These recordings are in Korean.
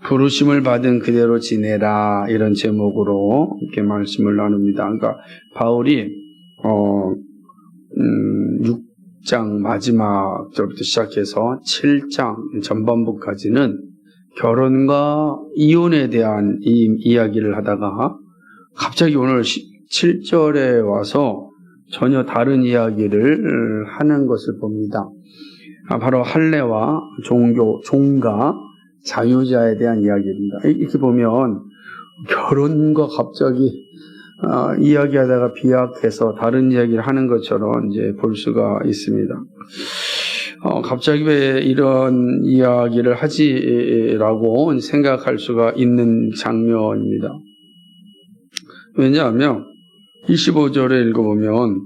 부르심을 받은 그대로 지내라, 이런 제목으로 이렇게 말씀을 나눕니다. 그러니까 바울이 6장 마지막 절부터 시작해서 7장 전반부까지는 결혼과 이혼에 대한 이야기를 하다가 갑자기 오늘 7절에 와서 전혀 다른 이야기를 하는 것을 봅니다. 바로 할례와 종가 자유자에 대한 이야기입니다. 이렇게 보면 결혼과 갑자기 이야기하다가 비약해서 다른 이야기를 하는 것처럼 이제 볼 수가 있습니다. 갑자기 왜 이런 이야기를 하지라고 생각할 수가 있는 장면입니다. 왜냐하면 25절에 읽어보면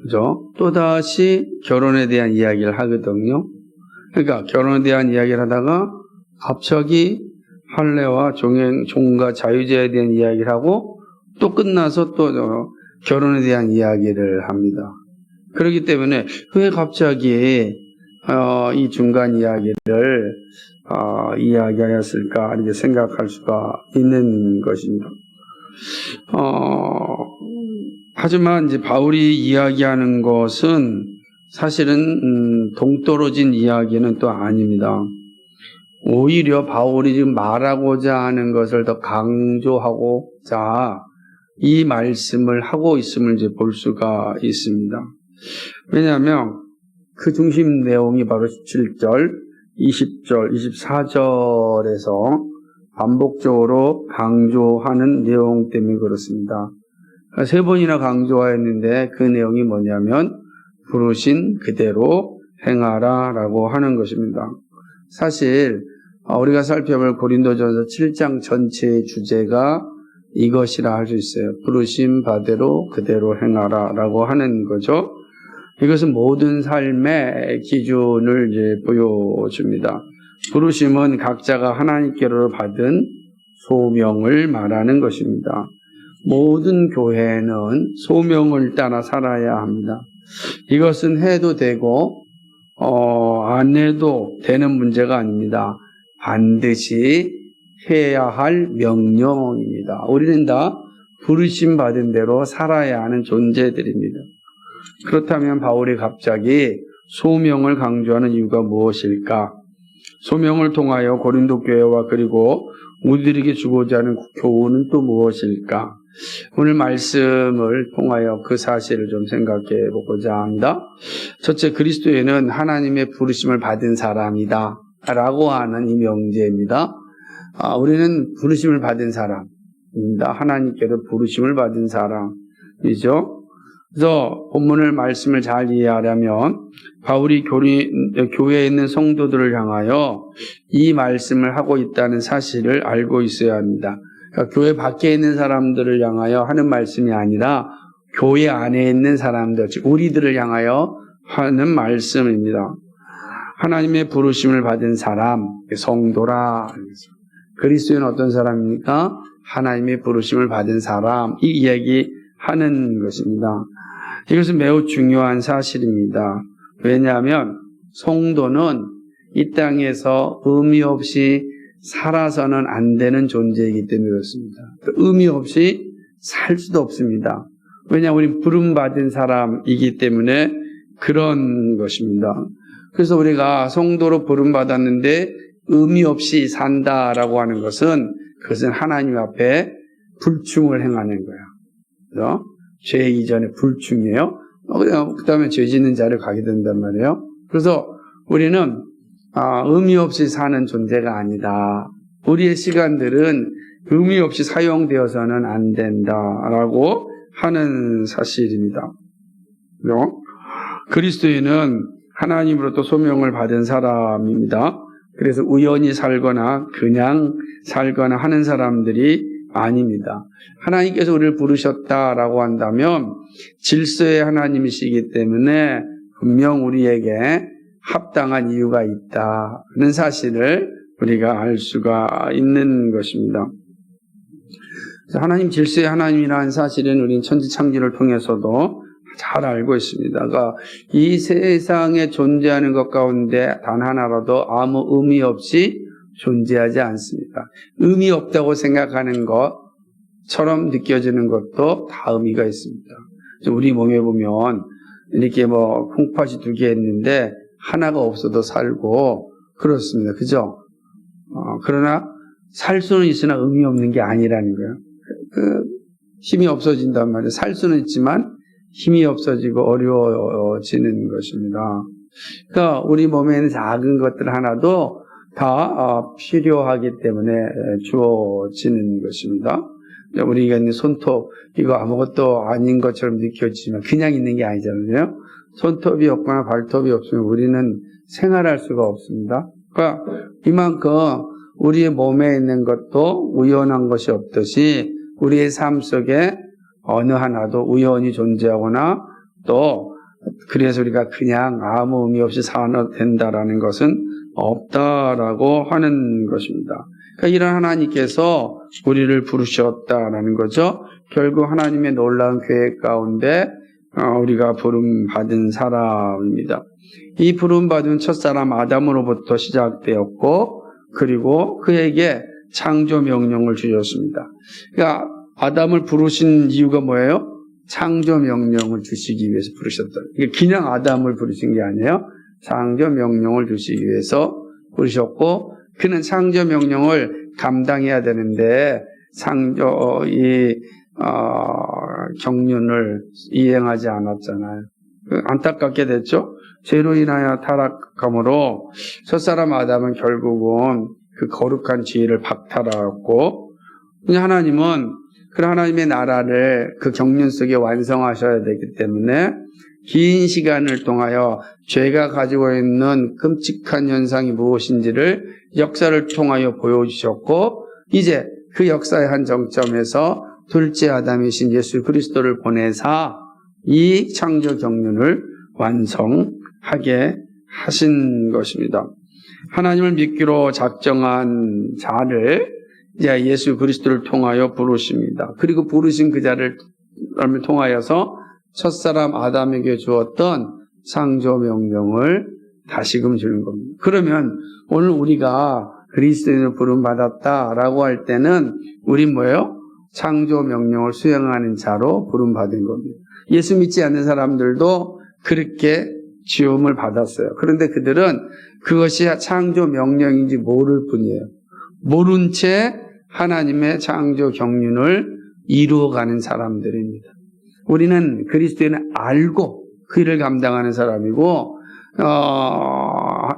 그죠? 또다시 결혼에 대한 이야기를 하거든요. 그러니까 결혼에 대한 이야기를 하다가 갑자기 할례와 종가 자유자에 대한 이야기를 하고 또 끝나서 또 결혼에 대한 이야기를 합니다. 그렇기 때문에 왜 갑자기 이 중간 이야기를 이야기하였을까 이렇게 생각할 수가 있는 것입니다. 하지만 이제 바울이 이야기하는 것은 사실은 동떨어진 이야기는 또 아닙니다. 오히려 바울이 지금 말하고자 하는 것을 더 강조하고자 이 말씀을 하고 있음을 이제 볼 수가 있습니다. 왜냐하면 그 중심 내용이 바로 17절, 20절, 24절에서 반복적으로 강조하는 내용 때문에 그렇습니다. 3번이나 강조하였는데 그 내용이 뭐냐면 부르신 그대로 행하라 라고 하는 것입니다. 사실 우리가 살펴볼 고린도전서 7장 전체의 주제가 이것이라 할 수 있어요. 부르심 바대로 그대로 행하라 라고 하는 거죠. 이것은 모든 삶의 기준을 이제 보여줍니다. 부르심은 각자가 하나님께로 받은 소명을 말하는 것입니다. 모든 교회는 소명을 따라 살아야 합니다. 이것은 해도 되고 안 해도 되는 문제가 아닙니다. 반드시 해야 할 명령입니다. 우리는 다 부르심 받은 대로 살아야 하는 존재들입니다. 그렇다면 바울이 갑자기 소명을 강조하는 이유가 무엇일까? 소명을 통하여 고린도 교회와 그리고 우리들에게 주고자 하는 교훈은 또 무엇일까? 오늘 말씀을 통하여 그 사실을 좀 생각해 보고자 합니다. 첫째, 그리스도인은 하나님의 부르심을 받은 사람이다 라고 하는 이 명제입니다. 우리는 부르심을 받은 사람입니다. 하나님께서 부르심을 받은 사람이죠. 그래서 본문을 말씀을 잘 이해하려면 바울이 교회에 있는 성도들을 향하여 이 말씀을 하고 있다는 사실을 알고 있어야 합니다. 그러니까 교회 밖에 있는 사람들을 향하여 하는 말씀이 아니라 교회 안에 있는 사람들, 즉 우리들을 향하여 하는 말씀입니다. 하나님의 부르심을 받은 사람, 성도라. 그리스도인은 어떤 사람입니까? 하나님의 부르심을 받은 사람, 이 이야기 하는 것입니다. 이것은 매우 중요한 사실입니다. 왜냐하면 성도는 이 땅에서 의미 없이 살아서는 안 되는 존재이기 때문에 그렇습니다. 의미 없이 살 수도 없습니다. 왜냐하면 우리는 부름받은 사람이기 때문에 그런 것입니다. 그래서 우리가 성도로 부름받았는데 의미 없이 산다라고 하는 것은 그것은 하나님 앞에 불충을 행하는 거야. 그래서 죄 이전에 불충이에요. 그 다음에 죄 짓는 자를 가게 된단 말이에요. 그래서 우리는 의미 없이 사는 존재가 아니다. 우리의 시간들은 의미 없이 사용되어서는 안 된다라고 하는 사실입니다. 그리스도인은 하나님으로부터 소명을 받은 사람입니다. 그래서 우연히 살거나 그냥 살거나 하는 사람들이 아닙니다. 하나님께서 우리를 부르셨다라고 한다면 질서의 하나님이시기 때문에 분명 우리에게 합당한 이유가 있다는 사실을 우리가 알 수가 있는 것입니다. 하나님 질서의 하나님이라는 사실은 우리는 천지창조를 통해서도 잘 알고 있습니다. 그러니까 이 세상에 존재하는 것 가운데 단 하나라도 아무 의미 없이 존재하지 않습니다. 의미 없다고 생각하는 것처럼 느껴지는 것도 다 의미가 있습니다. 우리 몸에 보면 이렇게 콩팥이 2개 있는데 하나가 없어도 살고 그렇습니다. 그죠? 그러나 살 수는 있으나 의미 없는 게 아니라는 거예요. 힘이 없어진단 말이에요. 살 수는 있지만 힘이 없어지고 어려워지는 것입니다. 그러니까 우리 몸에 있는 작은 것들 하나도 다 필요하기 때문에 주어지는 것입니다. 우리가 있는 손톱, 이거 아무것도 아닌 것처럼 느껴지지만 그냥 있는 게 아니잖아요. 손톱이 없거나 발톱이 없으면 우리는 생활할 수가 없습니다. 그러니까 이만큼 우리의 몸에 있는 것도 우연한 것이 없듯이 우리의 삶 속에 어느 하나도 우연히 존재하거나 또 그래서 우리가 그냥 아무 의미 없이 살아도 된다라는 것은 없다라고 하는 것입니다. 그러니까 이런 하나님께서 우리를 부르셨다라는 거죠. 결국 하나님의 놀라운 계획 가운데 우리가 부름받은 사람입니다. 이 부름받은 첫사람 아담으로부터 시작되었고 그리고 그에게 창조 명령을 주셨습니다. 그러니까 아담을 부르신 이유가 뭐예요? 창조 명령을 주시기 위해서 부르셨다. 그냥 아담을 부르신 게 아니에요. 창조 명령을 주시기 위해서 부르셨고 그는 창조 명령을 감당해야 되는데 경륜을 이행하지 않았잖아요. 안타깝게 됐죠. 죄로 인하여 타락함으로 첫사람 아담은 결국은 그 거룩한 지혜를 박탈하였고 하나님은 그 하나님의 나라를 그 경륜 속에 완성하셔야 되기 때문에 긴 시간을 통하여 죄가 가지고 있는 끔찍한 현상이 무엇인지를 역사를 통하여 보여주셨고 이제 그 역사의 한 정점에서 둘째 아담이신 예수 그리스도를 보내사 이 창조 경륜을 완성하게 하신 것입니다. 하나님을 믿기로 작정한 자를 이제 예수 그리스도를 통하여 부르십니다. 그리고 부르신 그 자를 통하여서 첫사람 아담에게 주었던 창조 명령을 다시금 주는 겁니다. 그러면 오늘 우리가 그리스도인을 부름받았다라고 할 때는 우린 뭐예요? 창조 명령을 수행하는 자로 부름받은 겁니다. 예수 믿지 않는 사람들도 그렇게 지음을 받았어요. 그런데 그들은 그것이 창조 명령인지 모를 뿐이에요. 모른 채 하나님의 창조 경륜을 이루어가는 사람들입니다. 우리는 그리스도인을 알고 그 일을 감당하는 사람이고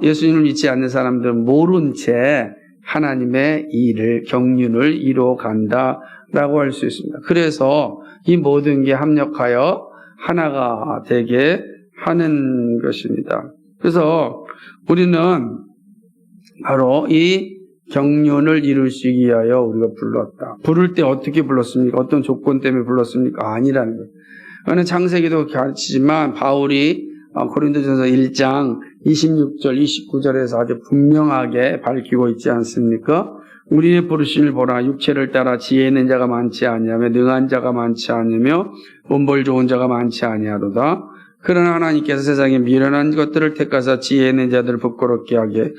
예수님을 믿지 않는 사람들은 모른 채 하나님의 일을 경륜을 이루어간다라고 할 수 있습니다. 그래서 이 모든 게 합력하여 하나가 되게 하는 것입니다. 그래서 우리는 바로 이 경륜을 이루시기 위하여 우리가 불렀다. 부를 때 어떻게 불렀습니까? 어떤 조건 때문에 불렀습니까? 아니라는 거예요. 그거는 창세기도 가르치지만 바울이 고린도전서 1장 26절, 29절에서 아주 분명하게 밝히고 있지 않습니까? 우리의 부르심을 보라. 육체를 따라 지혜 있는 자가 많지 아니하며 능한 자가 많지 않으며 몸벌 좋은 자가 많지 아니하로다. 그러나 하나님께서 세상에 미련한 것들을 택하사 지혜 있는 자들을 부끄럽게 하게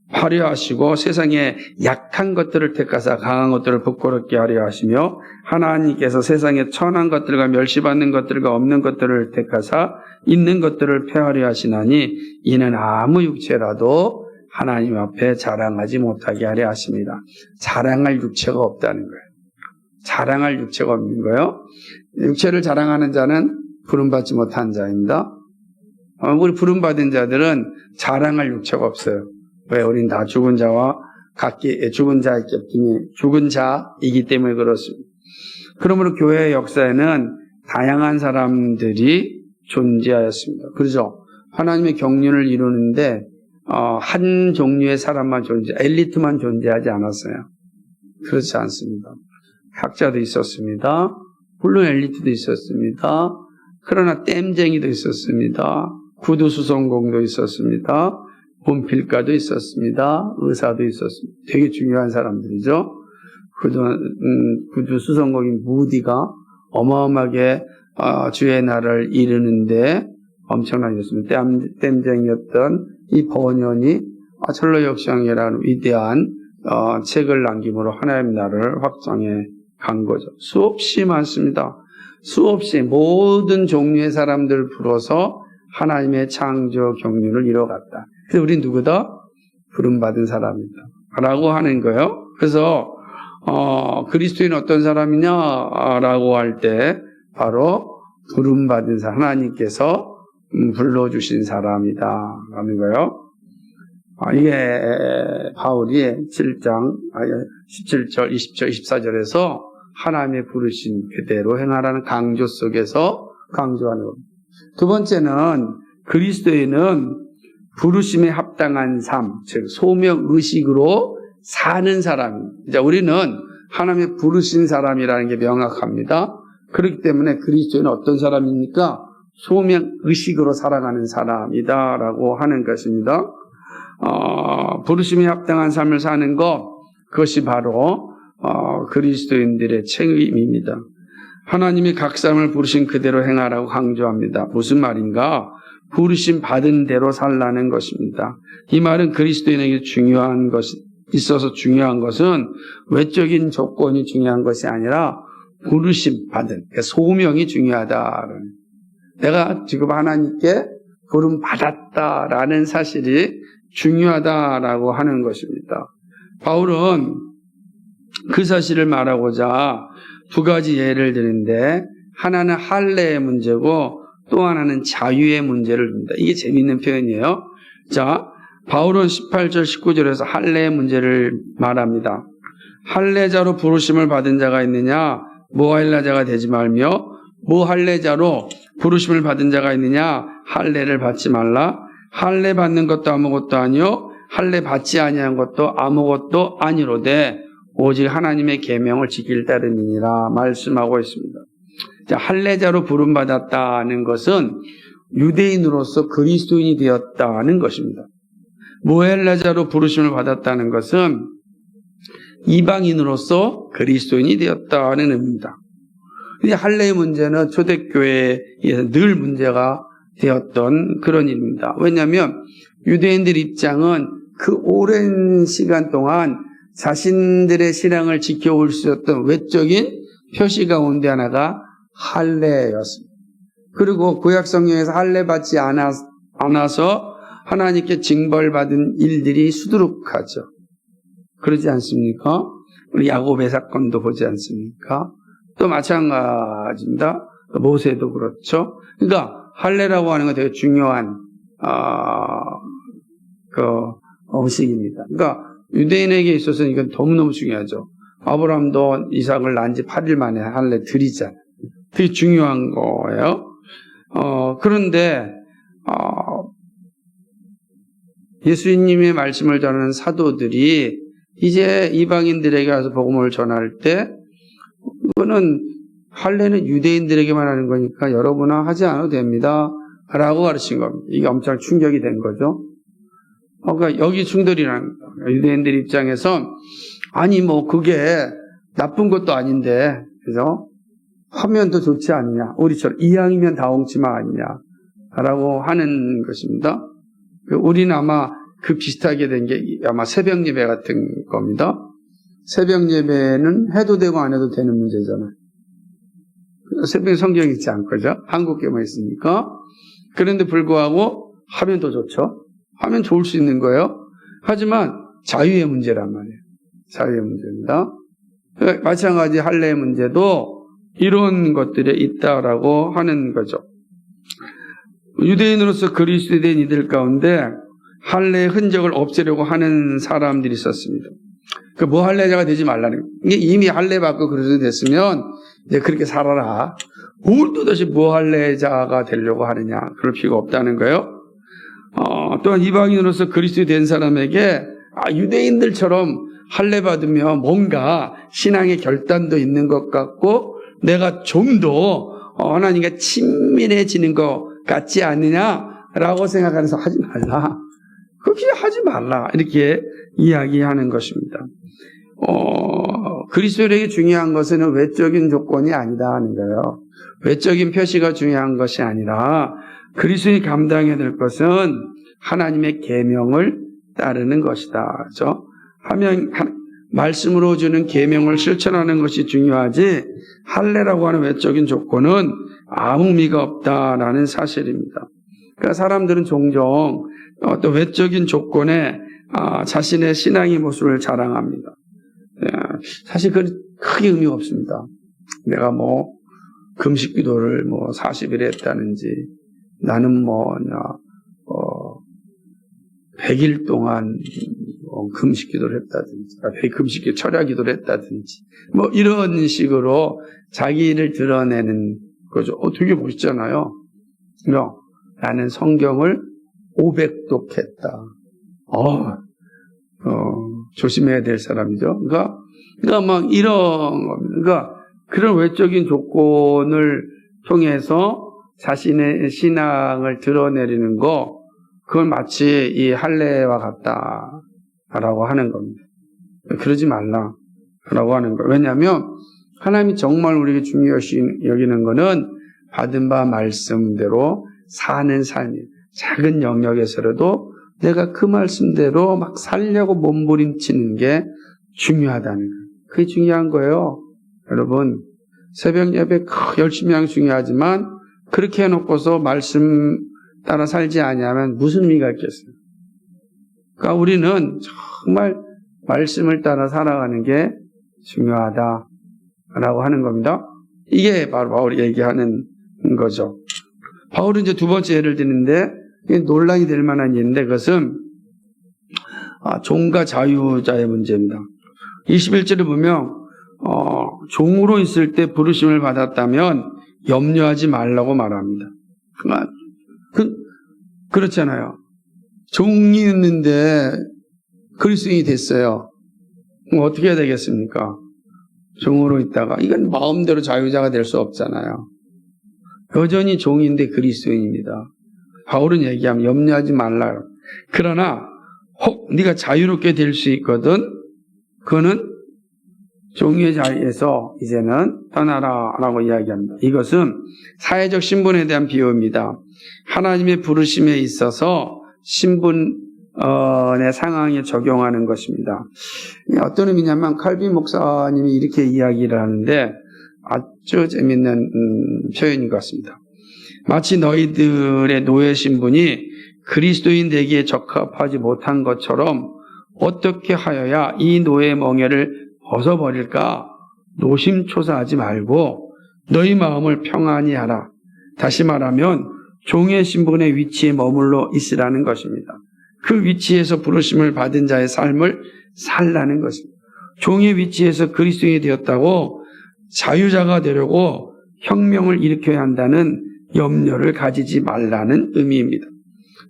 하려 하시고 세상에 약한 것들을 택하사 강한 것들을 부끄럽게 하려 하시며 하나님께서 세상에 천한 것들과 멸시받는 것들과 없는 것들을 택하사 있는 것들을 폐하려 하시나니 이는 아무 육체라도 하나님 앞에 자랑하지 못하게 하려 하십니다. 자랑할 육체가 없다는 거예요. 자랑할 육체가 없는 거예요. 육체를 자랑하는 자는 부름받지 못한 자입니다. 우리 부름받은 자들은 자랑할 육체가 없어요. 왜? 우린 다 죽은 자와 죽은 자이기 때문에 그렇습니다. 그러므로 교회의 역사에는 다양한 사람들이 존재하였습니다. 그렇죠? 하나님의 경륜을 이루는데 한 종류의 사람만 엘리트만 존재하지 않았어요. 그렇지 않습니다. 학자도 있었습니다. 물론 엘리트도 있었습니다. 그러나 땜쟁이도 있었습니다. 구두수성공도 있었습니다. 분필가도 있었습니다. 의사도 있었습니다. 되게 중요한 사람들이죠. 구두수성공인 무디가 어마어마하게 주의 나라를 이루는데 엄청난 일이었습니다. 땜쟁이였던 이 번연이 철로역상이라는 위대한 책을 남김으로 하나님 나라를 확장해 간 거죠. 수없이 많습니다. 수없이 모든 종류의 사람들 불어서 하나님의 창조 경륜을 이뤄갔다. 그래서 우린 누구다? 부름받은 사람이다 라고 하는 거예요. 그래서 그리스도인 어떤 사람이냐라고 할 때 바로 부름받은 사람, 하나님께서 불러주신 사람이다 라는 거예요. 이게 바울이 7장 17절, 20절, 24절에서 하나님의 부르신 그대로 행하라는 강조 속에서 강조하는 겁니다. 두 번째는 그리스도인은 부르심에 합당한 삶, 즉 소명의식으로 사는 사람입니다. 우리는 하나님의 부르신 사람이라는 게 명확합니다. 그렇기 때문에 그리스도인은 어떤 사람입니까? 소명의식으로 살아가는 사람이다라고 하는 것입니다. 부르심에 합당한 삶을 사는 것, 그것이 바로 그리스도인들의 책임입니다. 하나님이 각 사람을 부르신 그대로 행하라고 강조합니다. 무슨 말인가? 부르심 받은 대로 살라는 것입니다. 이 말은 그리스도인에게 중요한 것은 외적인 조건이 중요한 것이 아니라 부르심 받은, 그러니까 소명이 중요하다. 내가 지금 하나님께 부름 받았다라는 사실이 중요하다라고 하는 것입니다. 바울은 그 사실을 말하고자 두 가지 예를 드는데, 하나는 할례의 문제고 또 하나는 자유의 문제를 듭니다. 이게 재미있는 표현이에요. 자, 바울은 18절 19절에서 할례의 문제를 말합니다. 할례자로 부르심을 받은 자가 있느냐? 무할례자가 되지 말며, 무할례자로 부르심을 받은 자가 있느냐? 할례를 받지 말라. 할례 받는 것도 아무것도 아니요 할례 받지 아니한 것도 아무것도 아니로되 오직 하나님의 계명을 지킬 따름이니라 말씀하고 있습니다. 자, 할례자로 부름받았다는 것은 유대인으로서 그리스도인이 되었다는 것입니다. 무할례자로 부르심을 받았다는 것은 이방인으로서 그리스도인이 되었다는 의미입니다. 근데 할례의 문제는 초대교회에서 늘 문제가 되었던 그런 일입니다. 왜냐하면 유대인들 입장은 그 오랜 시간 동안 자신들의 신앙을 지켜올 수 있었던 외적인 표시 가운데 하나가 할례였습니다. 그리고 구약 성경에서 할례 받지 않아서 하나님께 징벌받은 일들이 수두룩하죠. 그러지 않습니까? 우리 야곱의 사건도 보지 않습니까? 또 마찬가지입니다. 모세도 그렇죠. 그러니까 할례라고 하는 건 되게 중요한 음식입니다. 그러니까 유대인에게 있어서는 이건 너무너무 중요하죠. 아브라함도 이삭을 낳은 지 8일 만에 할례 드리잖아요. 되게 중요한 거예요. 그런데 예수님의 말씀을 전하는 사도들이 이제 이방인들에게 와서 복음을 전할 때 이거는 할례는 유대인들에게만 하는 거니까 여러분은 하지 않아도 됩니다 라고 가르친 겁니다. 이게 엄청 충격이 된 거죠. 그러니까 여기 충돌이라는 거예요. 유대인들 입장에서 아니 뭐 그게 나쁜 것도 아닌데 그래서 하면 더 좋지 않느냐, 우리처럼 이왕이면 다홍치마 아니냐 라고 하는 것입니다. 우리는 아마 그 비슷하게 된 게 아마 새벽 예배 같은 겁니다. 새벽 예배는 해도 되고 안 해도 되는 문제잖아요. 새벽에 성경이 있지 않거죠. 한국교만 있으니까. 그런데 불구하고 하면 더 좋죠. 하면 좋을 수 있는 거예요. 하지만 자유의 문제란 말이에요. 자유의 문제입니다. 마찬가지 할례의 문제도 이런 것들이 있다라고 하는 거죠. 유대인으로서 그리스도인 이들 가운데 할례의 흔적을 없애려고 하는 사람들이 있었습니다. 그 무할례자가 되지 말라는 거예요. 이게 이미 할례 받고 그리스도인 됐으면 이제 그렇게 살아라. 뭘 또다시 무할례자가 되려고 하느냐. 그럴 필요가 없다는 거예요. 또한 이방인으로서 그리스도인 된 사람에게 유대인들처럼 할례 받으면 뭔가 신앙의 결단도 있는 것 같고 내가 좀 더 하나님과 친밀해지는 것 같지 않느냐라고 생각하면서 하지 말라. 그렇게 하지 말라. 이렇게 이야기하는 것입니다. 그리스도인에게 중요한 것은 외적인 조건이 아니다 하는 거예요. 외적인 표시가 중요한 것이 아니라 그리스도인이 감당해야 될 것은 하나님의 계명을 따르는 것이다. 그렇죠? 말씀으로 주는 계명을 실천하는 것이 중요하지 할례라고 하는 외적인 조건은 아무 의미가 없다라는 사실입니다. 그러니까 사람들은 종종 또 외적인 조건에 자신의 신앙의 모습을 자랑합니다. 사실 그건 크게 의미가 없습니다. 내가 금식 기도를 40일 했다는지 나는 100일 동안 금식 기도를 했다든지, 금식 기도 철야 기도를 했다든지, 이런 식으로 자기를 드러내는 거죠. 되게 멋있잖아요. 나는 성경을 500독 했다. 조심해야 될 사람이죠. 그러니까 막 이런 겁니다. 그러니까 그런 외적인 조건을 통해서 자신의 신앙을 드러내리는 거, 그건 마치 이 할례와 같다라고 하는 겁니다. 그러지 말라라고 하는 거예요. 왜냐하면 하나님이 정말 우리에게 중요시 여기는 거는 받은 바 말씀대로 사는 삶이에요. 작은 영역에서라도 내가 그 말씀대로 막 살려고 몸부림치는 게 중요하다는 거예요. 그게 중요한 거예요. 여러분, 새벽 예배 열심히 하는 게 중요하지만 그렇게 해놓고서 말씀 따라 살지 아니하면 무슨 의미가 있겠어요? 그러니까 우리는 정말 말씀을 따라 살아가는 게 중요하다라고 하는 겁니다. 이게 바로 바울이 얘기하는 거죠. 바울은 이제 두 번째 예를 드는데 논란이 될 만한 예인데 그것은 종과 자유자의 문제입니다. 21절을 보면 종으로 있을 때 부르심을 받았다면 염려하지 말라고 말합니다. 그렇잖아요. 종이었는데 그리스도인이 됐어요. 그럼 어떻게 해야 되겠습니까? 종으로 있다가 이건 마음대로 자유자가 될 수 없잖아요. 여전히 종인데 그리스도인입니다. 바울은 얘기하면 염려하지 말라. 그러나 혹 네가 자유롭게 될 수 있거든. 그거는 종의 자리에서 이제는 떠나라라고 이야기합니다. 이것은 사회적 신분에 대한 비유입니다. 하나님의 부르심에 있어서 신분의 상황에 적용하는 것입니다. 어떤 의미냐면 칼빈 목사님이 이렇게 이야기를 하는데 아주 재밌는 표현인 것 같습니다. 마치 너희들의 노예 신분이 그리스도인 되기에 적합하지 못한 것처럼 어떻게 하여야 이 노예 멍에를 벗어버릴까? 노심초사하지 말고 너희 마음을 평안히 하라. 다시 말하면 종의 신분의 위치에 머물러 있으라는 것입니다. 그 위치에서 부르심을 받은 자의 삶을 살라는 것입니다. 종의 위치에서 그리스도인이 되었다고 자유자가 되려고 혁명을 일으켜야 한다는 염려를 가지지 말라는 의미입니다.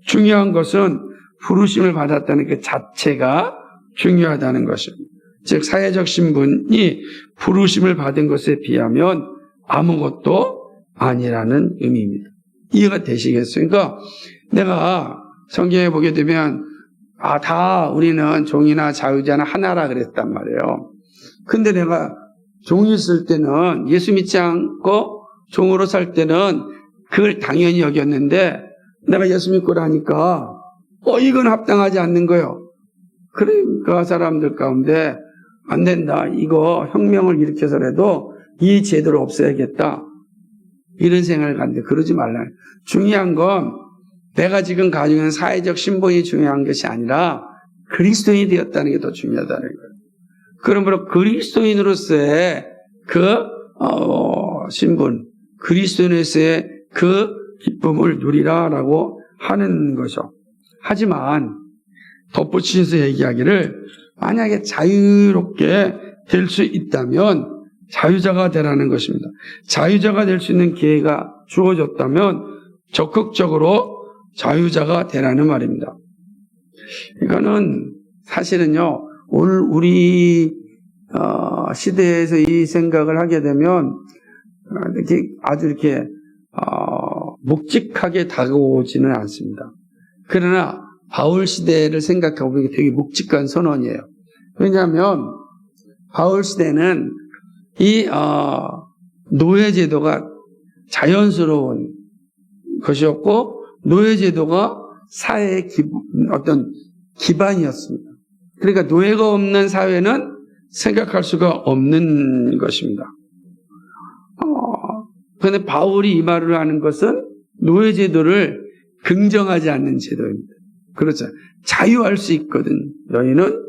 중요한 것은 부르심을 받았다는 그 자체가 중요하다는 것입니다. 즉 사회적 신분이 부르심을 받은 것에 비하면 아무것도 아니라는 의미입니다. 이해가 되시겠어요? 그러니까 내가 성경에 보게 되면 다 우리는 종이나 자유자나 하나라 그랬단 말이에요. 근데 내가 종이 있을 때는 예수 믿지 않고 종으로 살 때는 그걸 당연히 여겼는데 내가 예수 믿고 나니까 이건 합당하지 않는 거예요. 그러니까 사람들 가운데 안 된다. 이거 혁명을 일으켜서라도 이 제도를 없애야겠다. 이런 생각을 갖는데 그러지 말라. 중요한 건 내가 지금 가지고 있는 사회적 신분이 중요한 것이 아니라 그리스도인이 되었다는 게 더 중요하다는 거예요. 그러므로 그리스도인으로서의 그 신분, 그리스도인으로서의 그 기쁨을 누리라라고 하는 거죠. 하지만 덧붙이면서 얘기하기를 만약에 자유롭게 될 수 있다면 자유자가 되라는 것입니다. 자유자가 될 수 있는 기회가 주어졌다면 적극적으로 자유자가 되라는 말입니다. 이거는 사실은요, 오늘 우리 시대에서 이 생각을 하게 되면 이렇게 아주 이렇게 묵직하게 다가오지는 않습니다. 그러나 바울 시대를 생각하고 보면 되게 묵직한 선언이에요. 왜냐하면 바울 시대는 이 노예제도가 자연스러운 것이었고 노예제도가 사회의 어떤 기반이었습니다. 그러니까 노예가 없는 사회는 생각할 수가 없는 것입니다. 그런데 바울이 이 말을 하는 것은 노예 제도를 긍정하지 않는 제도입니다. 그렇죠. 자유할 수 있거든. 너희는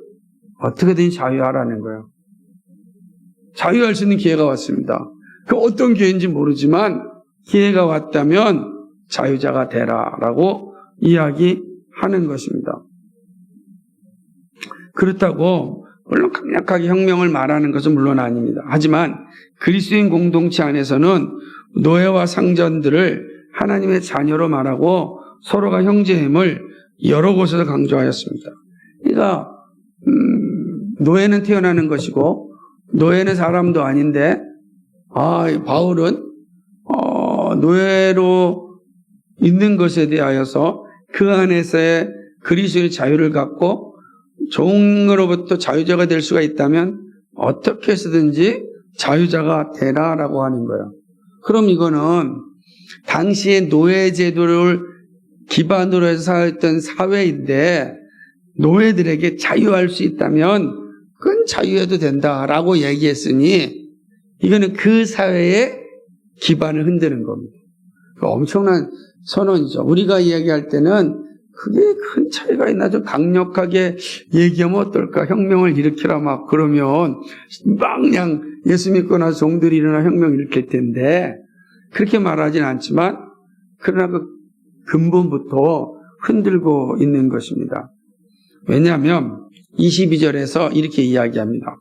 어떻게든 자유하라는 거예요. 자유할 수 있는 기회가 왔습니다. 그 어떤 기회인지 모르지만 기회가 왔다면 자유자가 되라라고 이야기하는 것입니다. 그렇다고 물론 강력하게 혁명을 말하는 것은 물론 아닙니다. 하지만 그리스도인 공동체 안에서는 노예와 상전들을 하나님의 자녀로 말하고 서로가 형제임을 여러 곳에서 강조하였습니다. 그러니까 노예는 태어나는 것이고 노예는 사람도 아닌데 바울은 노예로 있는 것에 대하여서 그 안에서의 그리스도의 자유를 갖고 종으로부터 자유자가 될 수가 있다면 어떻게 해서든지 자유자가 되라라고 하는 거예요. 그럼 이거는 당시의 노예 제도를 기반으로 해서 살았던 사회인데 노예들에게 자유할 수 있다면 그건 자유해도 된다라고 얘기했으니 이거는 그 사회의 기반을 흔드는 겁니다. 엄청난 선언이죠. 우리가 이야기할 때는 그게 큰 차이가 있나 좀 강력하게 얘기하면 어떨까? 혁명을 일으키라 막 그러면 그냥 예수 믿고 나서 종들이 일어나 혁명 일으킬 텐데 그렇게 말하진 않지만 그러나 그 근본부터 흔들고 있는 것입니다. 왜냐하면 22절에서 이렇게 이야기합니다.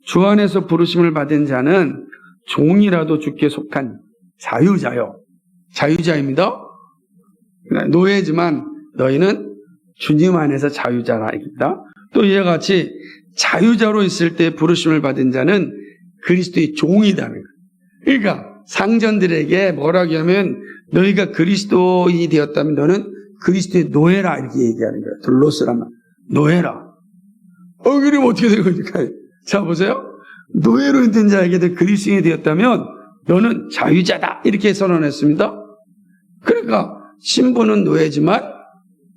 주 안에서 부르심을 받은 자는 종이라도 주께 속한 자유자요. 자유자입니다. 노예지만 너희는 주님 안에서 자유자라입니다. 또 이와 같이 자유자로 있을 때 부르심을 받은 자는 그리스도의 종이라는 거예요. 그러니까 상전들에게 뭐라고 하면 너희가 그리스도인이 되었다면 너는 그리스도의 노예라 이렇게 얘기하는 거예요. 둘로스라면 노예라. 그럼 어떻게 되는 겁니까? 자 보세요. 노예로 있던 자에게도 그리스도인이 되었다면 너는 자유자다 이렇게 선언했습니다. 그러니까 신분은 노예지만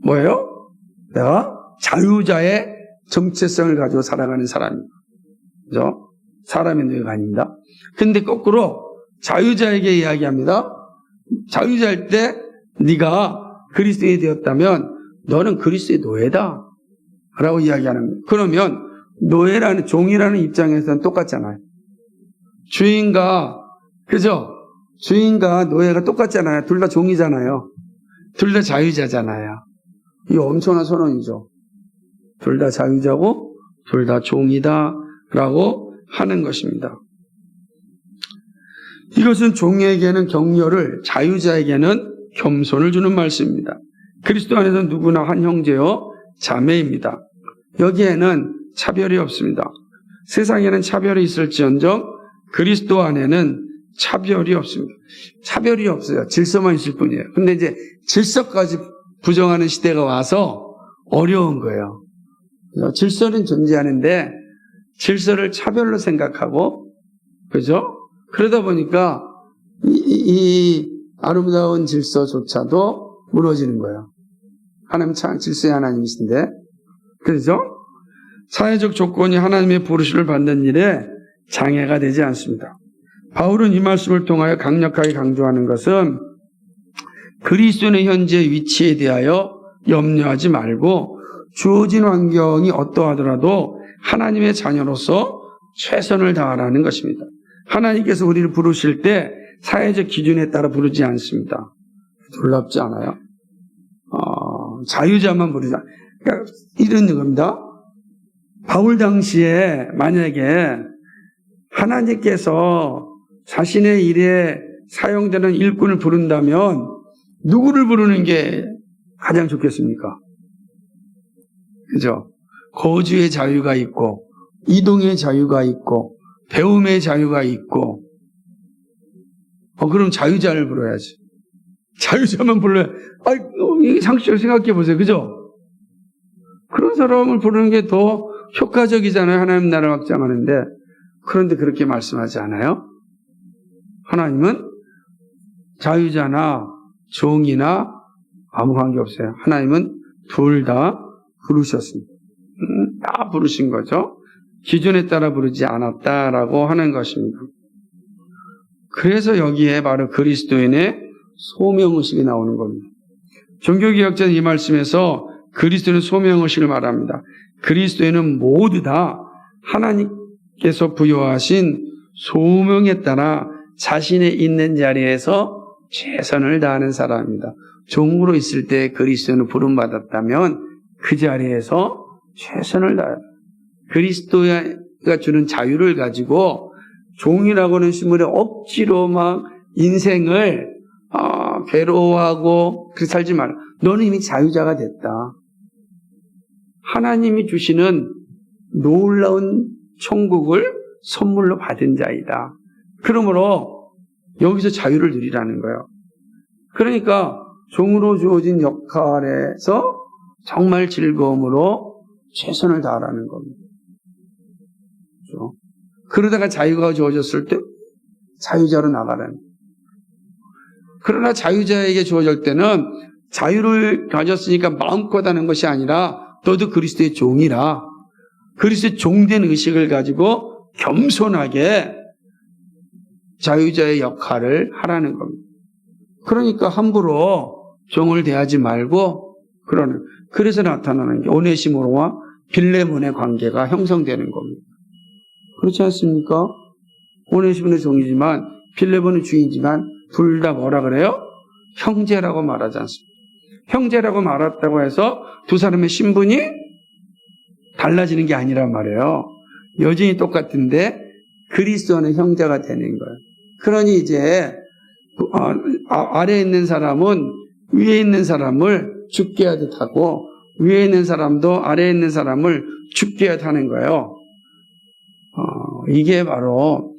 뭐예요? 내가 자유자의 정체성을 가지고 살아가는 사람입니다. 그죠? 사람의 노예가 아닙니다. 근데 거꾸로 자유자에게 이야기합니다. 자유자일 때 네가 그리스도인이 되었다면 너는 그리스도의 노예다 라고 이야기하는 거예요. 그러면 노예라는 종이라는 입장에서는 똑같잖아요. 주인과 그죠? 주인과 노예가 똑같잖아요. 둘 다 종이잖아요. 둘 다 자유자잖아요. 이 엄청난 선언이죠. 둘 다 자유자고 둘 다 종이다 라고 하는 것입니다. 이것은 종에게는 격려를, 자유자에게는 겸손을 주는 말씀입니다. 그리스도 안에서 누구나 한 형제요 자매입니다. 여기에는 차별이 없습니다. 세상에는 차별이 있을지언정 그리스도 안에는 차별이 없습니다. 차별이 없어요. 질서만 있을 뿐이에요. 근데 이제 질서까지 부정하는 시대가 와서 어려운 거예요. 질서는 존재하는데 질서를 차별로 생각하고 그죠? 그러다 보니까 이 아름다운 질서조차도 무너지는 거예요. 하나님 참 질서의 하나님이신데 그렇죠? 사회적 조건이 하나님의 부르심을 받는 일에 장애가 되지 않습니다. 바울은 이 말씀을 통하여 강력하게 강조하는 것은 그리스도의 현재 위치에 대하여 염려하지 말고 주어진 환경이 어떠하더라도 하나님의 자녀로서 최선을 다하라는 것입니다. 하나님께서 우리를 부르실 때 사회적 기준에 따라 부르지 않습니다. 놀랍지 않아요? 자유자만 부르지 않아요. 그러니까 이런 겁니다. 바울 당시에 만약에 하나님께서 자신의 일에 사용되는 일꾼을 부른다면 누구를 부르는 게 가장 좋겠습니까? 그죠? 거주의 자유가 있고 이동의 자유가 있고 배움의 자유가 있고 그럼 자유자를 불러야지. 자유자만 불러야 이게 상식적으로 생각해 보세요. 그죠? 그런 사람을 부르는 게 더 효과적이잖아요. 하나님 나라를 확장하는데. 그런데 그렇게 말씀하지 않아요? 하나님은 자유자나 종이나 아무 관계 없어요. 하나님은 둘 다 부르셨습니다. 다 부르신 거죠. 기준에 따라 부르지 않았다라고 하는 것입니다. 그래서 여기에 바로 그리스도인의 소명의식이 나오는 겁니다. 종교개혁자는 이 말씀에서 그리스도인의 소명의식을 말합니다. 그리스도인은 모두 다 하나님께서 부여하신 소명에 따라 자신의 있는 자리에서 최선을 다하는 사람입니다. 종으로 있을 때 그리스도인을 부름받았다면 그 자리에서 최선을 다해요. 그리스도가 주는 자유를 가지고 종이라고 하는 신분에 억지로 막 인생을 괴로워하고 그렇게 살지 말라. 너는 이미 자유자가 됐다. 하나님이 주시는 놀라운 천국을 선물로 받은 자이다. 그러므로 여기서 자유를 누리라는 거예요. 그러니까 종으로 주어진 역할에서 정말 즐거움으로 최선을 다하라는 겁니다. 그렇죠? 그러다가 자유가 주어졌을 때 자유자로 나가라는 거예요. 그러나 자유자에게 주어질 때는 자유를 가졌으니까 마음껏 하는 것이 아니라 너도 그리스도의 종이라 그리스도의 종된 의식을 가지고 겸손하게 자유자의 역할을 하라는 겁니다. 그러니까 함부로 종을 대하지 말고 그래서 나타나는 게 오네시모로와 빌레몬의 관계가 형성되는 겁니다. 그렇지 않습니까? 오네시모는 종이지만 빌레몬은 주인이지만 둘 다 뭐라 그래요? 형제라고 말하지 않습니다. 형제라고 말했다고 해서 두 사람의 신분이 달라지는 게 아니란 말이에요. 여전히 똑같은데 그리스도 안에 형제가 되는 거예요. 그러니 이제 아래에 있는 사람은 위에 있는 사람을 죽게 하듯 하고 위에 있는 사람도 아래에 있는 사람을 죽게 하듯 하는 거예요. 이게 바로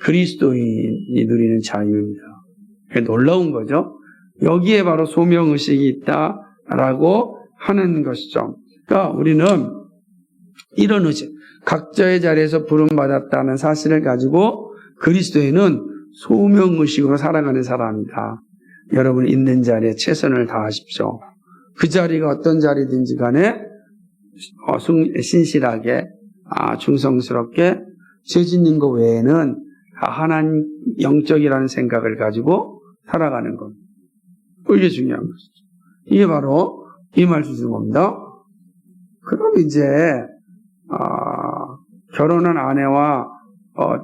그리스도인이 누리는 자유입니다. 놀라운 거죠. 여기에 바로 소명의식이 있다라고 하는 것이죠. 그러니까 우리는 이런 의식, 각자의 자리에서 부름받았다는 사실을 가지고 그리스도인은 소명의식으로 살아가는 사람이다. 여러분 있는 자리에 최선을 다하십시오. 그 자리가 어떤 자리든지 간에 신실하게 충성스럽게 죄 짓는 것 외에는 하나님 영적이라는 생각을 가지고 살아가는 겁니다. 이게 중요한 것이죠. 이게 바로 이 말씀 주는 겁니다. 그럼 이제 결혼한 아내와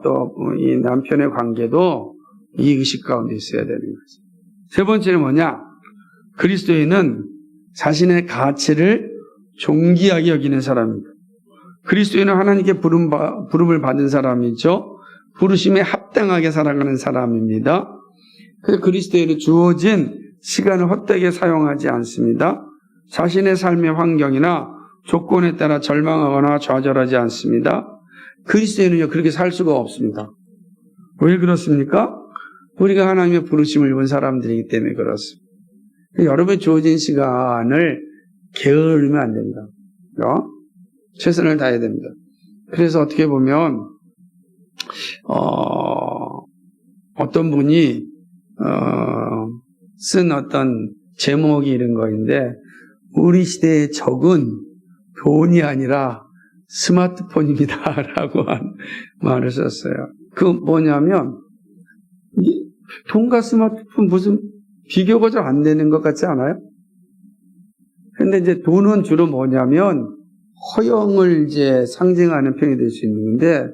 또 이 남편의 관계도 이 의식 가운데 있어야 되는 거죠. 세 번째는 뭐냐? 그리스도인은 자신의 가치를 존귀하게 여기는 사람입니다. 그리스도인은 하나님께 부름을 받은 사람이죠. 부르심에 합당하게 살아가는 사람입니다. 그래서 그리스도인은 주어진 시간을 헛되게 사용하지 않습니다. 자신의 삶의 환경이나 조건에 따라 절망하거나 좌절하지 않습니다. 그리스도인은요 그렇게 살 수가 없습니다. 왜 그렇습니까? 우리가 하나님의 부르심을 입은 사람들이기 때문에 그렇습니다. 여러분의 주어진 시간을 게으르면 안 됩니다. 최선을 다해야 됩니다. 그래서 어떻게 보면 어떤 분이 쓴 어떤 제목이 이런 거인데 우리 시대의 적은 돈이 아니라 스마트폰입니다 라고 한 말을 썼어요. 그 뭐냐면 돈과 스마트폰 무슨 비교가 잘 안 되는 것 같지 않아요? 근데 이제 돈은 주로 뭐냐면 허영을 이제 상징하는 표현이 될 수 있는데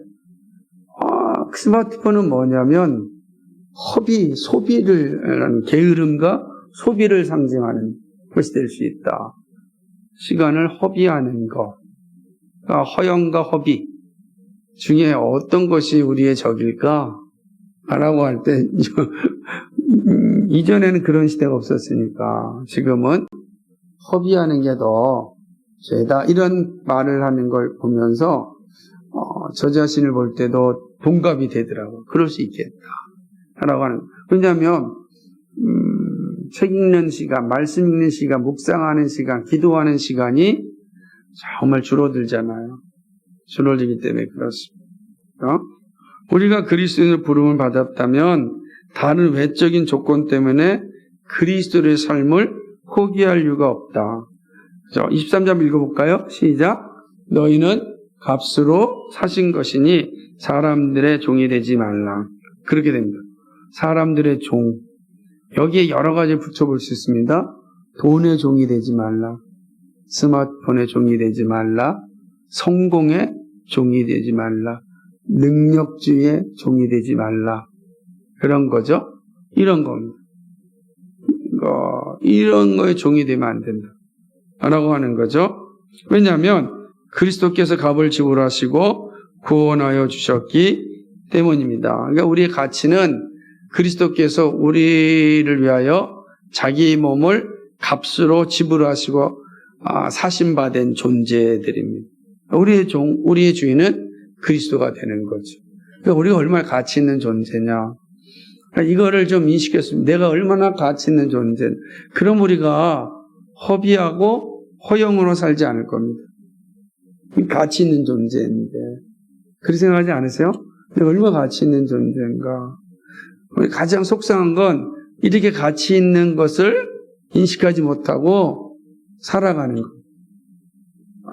스마트폰은 뭐냐면 소비를 게으름과 소비를 상징하는 것이 될 수 있다. 시간을 허비하는 것, 그러니까 허영과 허비 중에 어떤 것이 우리의 적일까? 라고 할 때 이전에는 그런 시대가 없었으니까 지금은 허비하는 게 더 죄다 이런 말을 하는 걸 보면서 저 자신을 볼 때도 동갑이 되더라고요. 그럴 수 있겠다 라고 하는. 왜냐하면 책 읽는 시간, 말씀 읽는 시간, 묵상하는 시간, 기도하는 시간이 정말 줄어들잖아요. 줄어들기 때문에 그렇습니다. 우리가 그리스도인의 부름을 받았다면 다른 외적인 조건 때문에 그리스도의 삶을 포기할 이유가 없다. 23절 읽어볼까요? 시작. 너희는 값으로 사신 것이니 사람들의 종이 되지 말라. 그렇게 됩니다. 사람들의 종. 여기에 여러 가지 붙여볼 수 있습니다. 돈의 종이 되지 말라. 스마트폰의 종이 되지 말라. 성공의 종이 되지 말라. 능력주의의 종이 되지 말라. 그런 거죠. 이런 겁니다. 이런 거에 종이 되면 안 된다. 라고 하는 거죠. 왜냐하면 그리스도께서 값을 지불하시고 구원하여 주셨기 때문입니다. 그러니까 우리의 가치는 그리스도께서 우리를 위하여 자기 몸을 값으로 지불하시고 사신받은 존재들입니다. 우리의 주인은 그리스도가 되는 거죠. 그러니까 우리가 얼마나 가치 있는 존재냐. 그러니까 이거를 좀 인식했습니다. 내가 얼마나 가치 있는 존재. 그럼 우리가 허비하고 허영으로 살지 않을 겁니다. 가치 있는 존재인데. 그렇게 생각하지 않으세요? 내가 얼마나 가치 있는 존재인가. 우리 가장 속상한 건 이렇게 가치 있는 것을 인식하지 못하고 살아가는 거.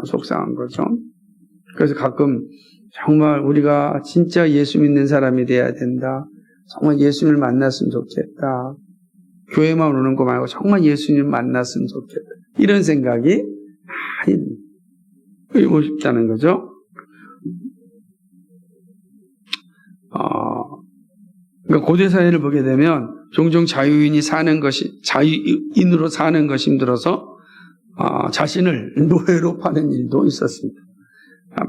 속상한 거죠. 그래서 가끔 정말 우리가 진짜 예수 믿는 사람이 돼야 된다. 정말 예수님을 만났으면 좋겠다. 교회만 오는 거 말고 정말 예수님을 만났으면 좋겠다. 이런 생각이 많이 해보고 싶다는 거죠. 그러니까 고대 사회를 보게 되면 종종 자유인으로 사는 것이 힘들어서 자신을 노예로 파는 일도 있었습니다.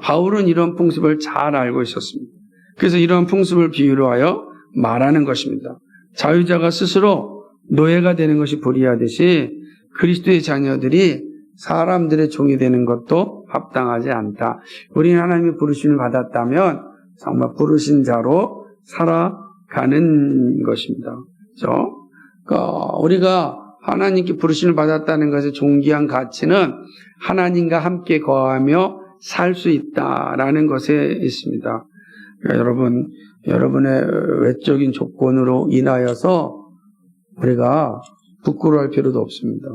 바울은 이런 풍습을 잘 알고 있었습니다. 그래서 이런 풍습을 비유로 하여 말하는 것입니다. 자유자가 스스로 노예가 되는 것이 불의하듯이 그리스도의 자녀들이 사람들의 종이 되는 것도 합당하지 않다. 우리는 하나님의 부르심을 받았다면 정말 부르신 자로 살아가는 것입니다. 그렇죠? 우리가 하나님께 부르심을 받았다는 것의 존귀한 가치는 하나님과 함께 거하며 살 수 있다라는 것에 있습니다. 그러니까 여러분의 외적인 조건으로 인하여서 우리가 부끄러워할 필요도 없습니다.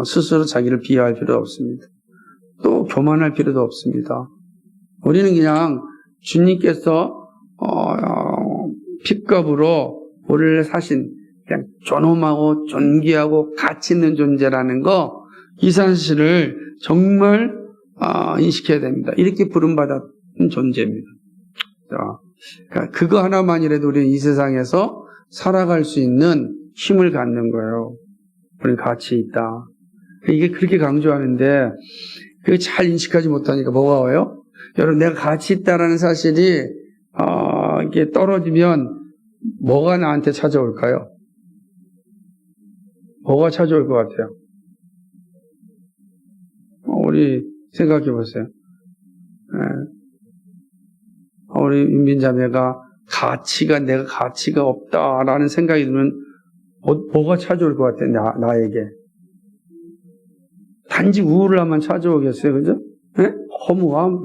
스스로 자기를 비하할 필요도 없습니다. 또 교만할 필요도 없습니다. 우리는 그냥 주님께서 핏값으로 우리를 사신 그냥 존엄하고 존귀하고 가치 있는 존재라는 거, 이 사실을 정말 인식해야 됩니다. 이렇게 부름받은 존재입니다. 그러니까 그거 하나만이라도 우리는 이 세상에서 살아갈 수 있는 힘을 갖는 거예요. 우리는 가치 있다. 이게 그렇게 강조하는데 그게 잘 인식하지 못하니까 뭐가 와요? 여러분, 내가 가치 있다라는 사실이 이게 떨어지면 뭐가 나한테 찾아올까요? 뭐가 찾아올 것 같아요? 우리 생각해 보세요. 우리 윤빈자매가 내가 가치가 없다라는 생각이 들면 뭐가 찾아올 것 같아요? 나에게. 단지 우울함만 찾아오겠어요, 그죠? 네? 허무함,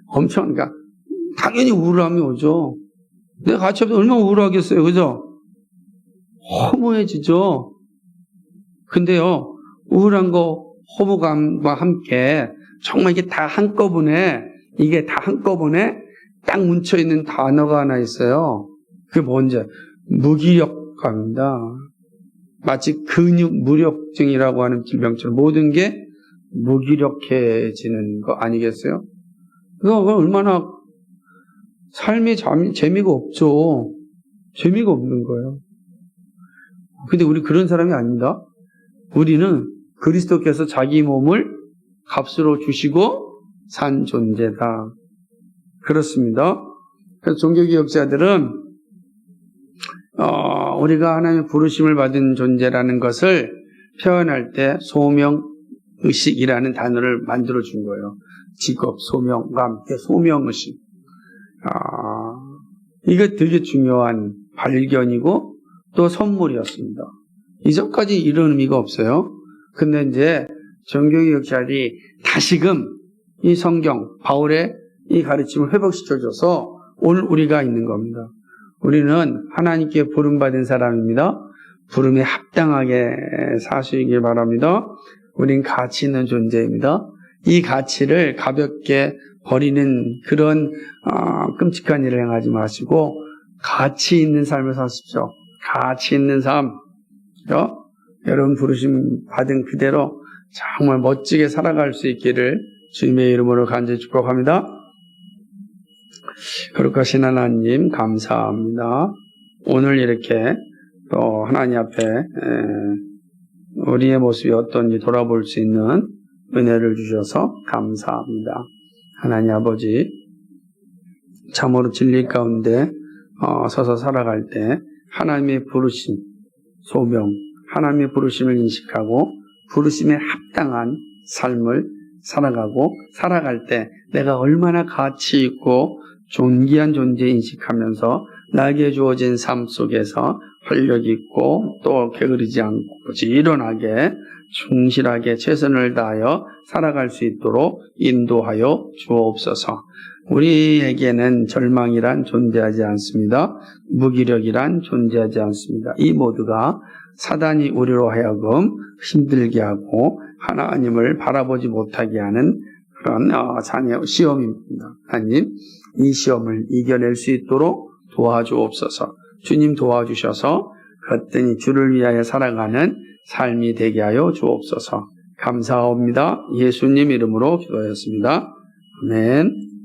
엄청, 그러니까 당연히 우울함이 오죠. 내가 가치 없으면 얼마나 우울하겠어요, 그죠? 허무해지죠. 근데요, 우울한 거, 허무감과 함께 정말 이게 다 한꺼번에 딱 뭉쳐있는 단어가 하나 있어요. 그게 뭔지, 무기력감입니다. 마치 근육 무력증이라고 하는 질병처럼 모든 게 무기력해지는 거 아니겠어요? 그거 얼마나 삶에 재미가 없죠. 재미가 없는 거예요. 근데 우리 그런 사람이 아닙니다. 우리는 그리스도께서 자기 몸을 값으로 주시고 산 존재다. 그렇습니다. 그래서 종교개혁자들은 우리가 하나님의 부르심을 받은 존재라는 것을 표현할 때 소명의식이라는 단어를 만들어준 거예요. 직업, 소명과 함께 소명의식. 이거 되게 중요한 발견이고 또 선물이었습니다. 이전까지 이런 의미가 없어요. 근데 이제 종교개혁자들이 다시금 이 성경, 바울의 이 가르침을 회복시켜줘서 오늘 우리가 있는 겁니다. 우리는 하나님께 부름받은 사람입니다. 부름에 합당하게 사시길 바랍니다. 우린 가치 있는 존재입니다. 이 가치를 가볍게 버리는 그런 끔찍한 일을 행하지 마시고 가치 있는 삶을 사십시오. 가치 있는 삶. 여러분 부르심 받은 그대로 정말 멋지게 살아갈 수 있기를 주님의 이름으로 간절히 축복합니다. 거룩하신 하나님 감사합니다. 오늘 이렇게 또 하나님 앞에 우리의 모습이 어떤지 돌아볼 수 있는 은혜를 주셔서 감사합니다. 하나님 아버지, 참으로 진리 가운데 서서 살아갈 때 하나님의 부르심, 소명, 하나님의 부르심을 인식하고 부르심에 합당한 삶을 살아가고 살아갈 때 내가 얼마나 가치 있고 존귀한 존재 인식하면서 나에게 주어진 삶 속에서 활력 있고 또 게으르지 않고 부지런하게 충실하게 최선을 다하여 살아갈 수 있도록 인도하여 주옵소서. 우리에게는 절망이란 존재하지 않습니다. 무기력이란 존재하지 않습니다. 이 모두가 사단이 우리로 하여금 힘들게 하고 하나님을 바라보지 못하게 하는 그런 시험입니다. 하나님, 이 시험을 이겨낼 수 있도록 도와주옵소서. 주님 도와주셔서 거뜬히 주를 위하여 살아가는 삶이 되게 하여 주옵소서. 감사합니다. 예수님 이름으로 기도하였습니다. 아멘.